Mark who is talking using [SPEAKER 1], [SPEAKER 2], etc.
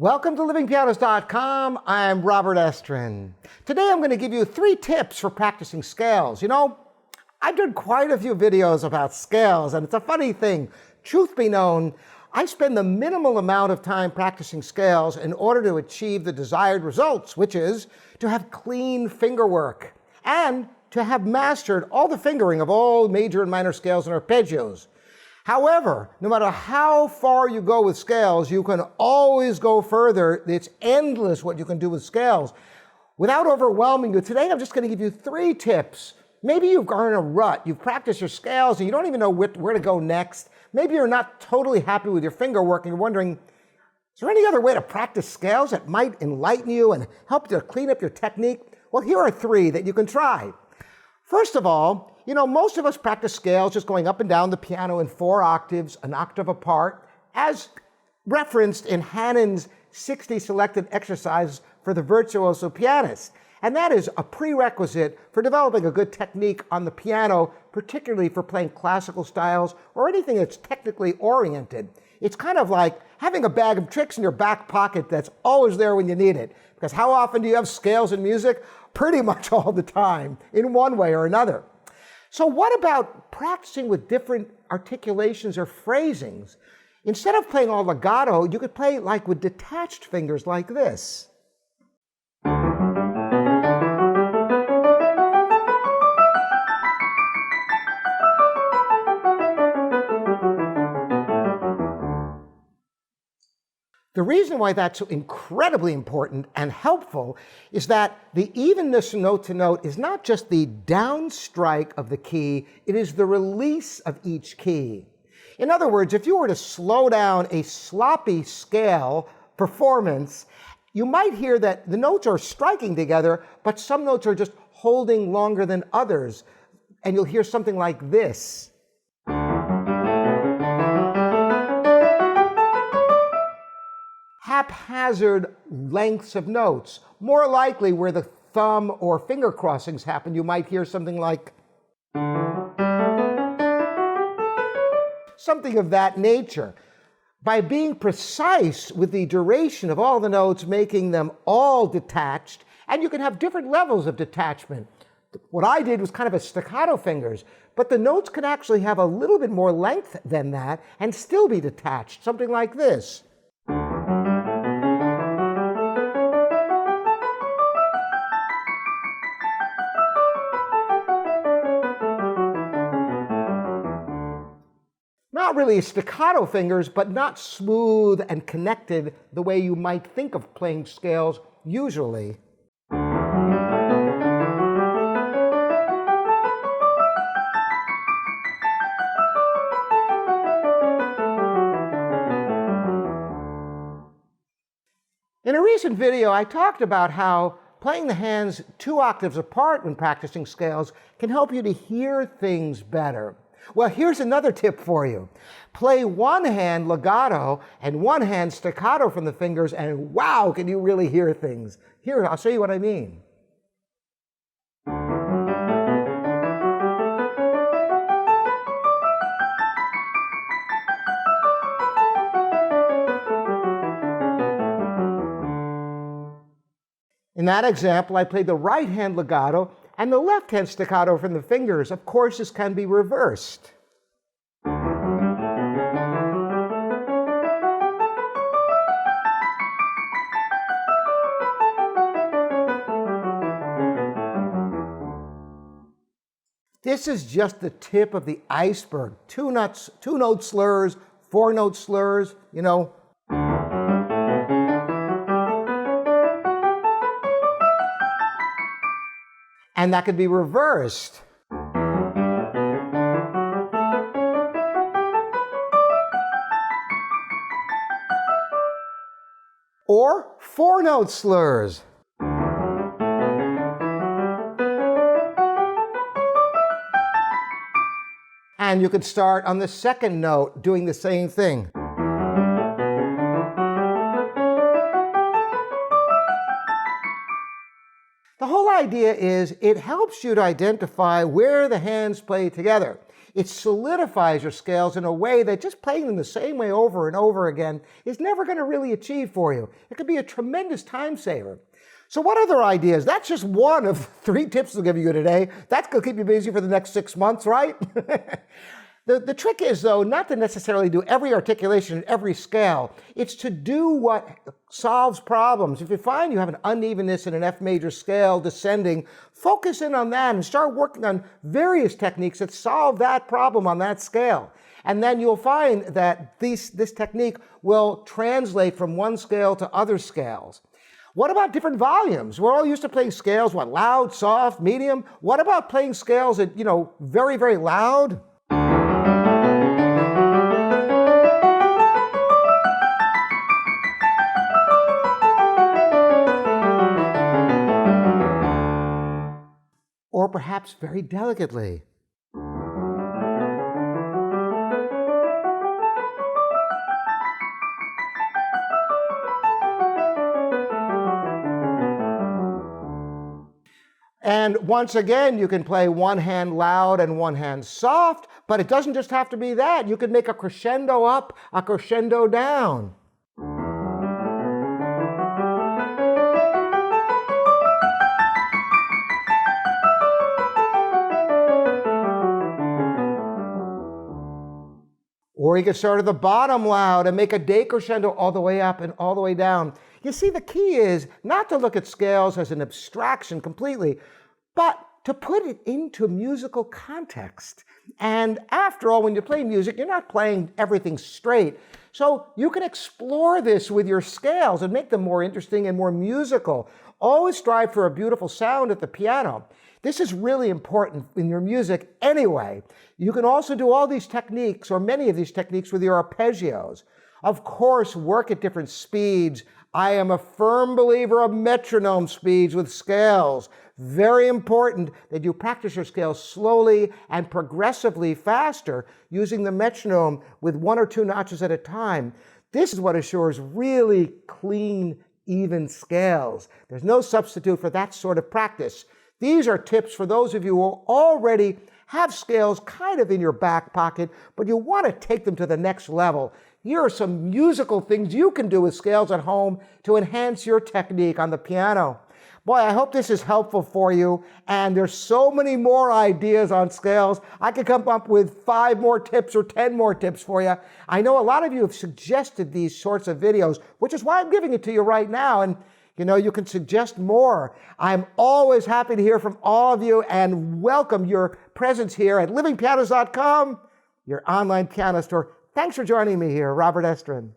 [SPEAKER 1] Welcome to livingpianist.com. I'm Robert Estrin. Today I'm going to give you 3 tips for practicing scales. You know, I've done quite a few videos about scales, and it's a funny thing. Truth be known, I spend the minimal amount of time practicing scales in order to achieve the desired results, which is to have clean finger work and to have mastered all the fingering of all major and minor scales and arpeggios. However, no matter how far you go with scales, you can always go further. It's endless what you can do with scales. Without overwhelming you, today I'm just going to give you 3 tips. Maybe you've gone in a rut, you've practiced your scales, and you don't even know where to go next. Maybe you're not totally happy with your finger work, and you're wondering, is there any other way to practice scales that might enlighten you and help you to clean up your technique? Well, here are 3 that you can try. First of all, you know, most of us practice scales just going up and down the piano in 4 octaves, an octave apart, as referenced in Hanon's 60 selected exercises for the Virtuoso Pianist. And that is a prerequisite for developing a good technique on the piano, particularly for playing classical styles or anything that's technically oriented. It's kind of like having a bag of tricks in your back pocket that's always there when you need it. Because how often do you have scales in music? Pretty much all the time, in one way or another. So what about practicing with different articulations or phrasings? Instead of playing all legato, you could play like with detached fingers like this. The reason why that's so incredibly important and helpful is that the evenness note to note is not just the down strike of the key, it is the release of each key. In other words, if you were to slow down a sloppy scale performance, you might hear that the notes are striking together, but some notes are just holding longer than others. And you'll hear something like this. Haphazard lengths of notes. More likely where the thumb or finger crossings happen, you might hear something like something of that nature. By being precise with the duration of all the notes, making them all detached, and you can have different levels of detachment. What I did was kind of a staccato fingers, but the notes can actually have a little bit more length than that and still be detached, something like this. Not really staccato fingers, but not smooth and connected the way you might think of playing scales usually. In a recent video, I talked about how playing the hands 2 octaves apart when practicing scales can help you to hear things better. Well, here's another tip for you. Play one hand legato and one hand staccato from the fingers, and wow, can you really hear things. Here, I'll show you what I mean. In that example, I played the right hand legato and the left hand staccato from the fingers. Of course, this can be reversed. This is just the tip of the iceberg. 2-note slurs, 4-note slurs, you know. And that could be reversed. Or 4-note slurs. And you could start on the 2nd note doing the same thing. The whole idea is it helps you to identify where the hands play together. It solidifies your scales in a way that just playing them the same way over and over again is never going to really achieve for you. It could be a tremendous time saver. So what other ideas? That's just one of 3 tips I'll give you today. That's going to keep you busy for the next 6 months, right? The trick is, though, not to necessarily do every articulation in every scale. It's to do what solves problems. If you find you have an unevenness in an F major scale descending, focus in on that and start working on various techniques that solve that problem on that scale. And then you'll find that this technique will translate from one scale to other scales. What about different volumes? We're all used to playing scales, what, loud, soft, medium? What about playing scales at, very, very loud? Or perhaps very delicately. And once again, you can play one hand loud and one hand soft, but it doesn't just have to be that. You can make a crescendo up, a crescendo down. Or you can start at the bottom loud and make a decrescendo all the way up and all the way down. You see, the key is not to look at scales as an abstraction completely, but to put it into musical context. And after all, when you play music, you're not playing everything straight. So you can explore this with your scales and make them more interesting and more musical. Always strive for a beautiful sound at the piano. This is really important in your music anyway. You can also do all these techniques, or many of these techniques, with your arpeggios. Of course, work at different speeds. I am a firm believer of metronome speeds with scales. Very important that you practice your scales slowly and progressively faster using the metronome with 1 or 2 notches at a time. This is what assures really clean, even scales. There's no substitute for that sort of practice. These are tips for those of you who already have scales kind of in your back pocket, but you want to take them to the next level. Here are some musical things you can do with scales at home to enhance your technique on the piano. Boy, I hope this is helpful for you, and there's so many more ideas on scales. I could come up with 5 more tips or 10 more tips for you. I know a lot of you have suggested these sorts of videos, which is why I'm giving it to you right now, and you can suggest more. I'm always happy to hear from all of you and welcome your presence here at livingpianos.com, your online piano store. Thanks for joining me here, Robert Estrin.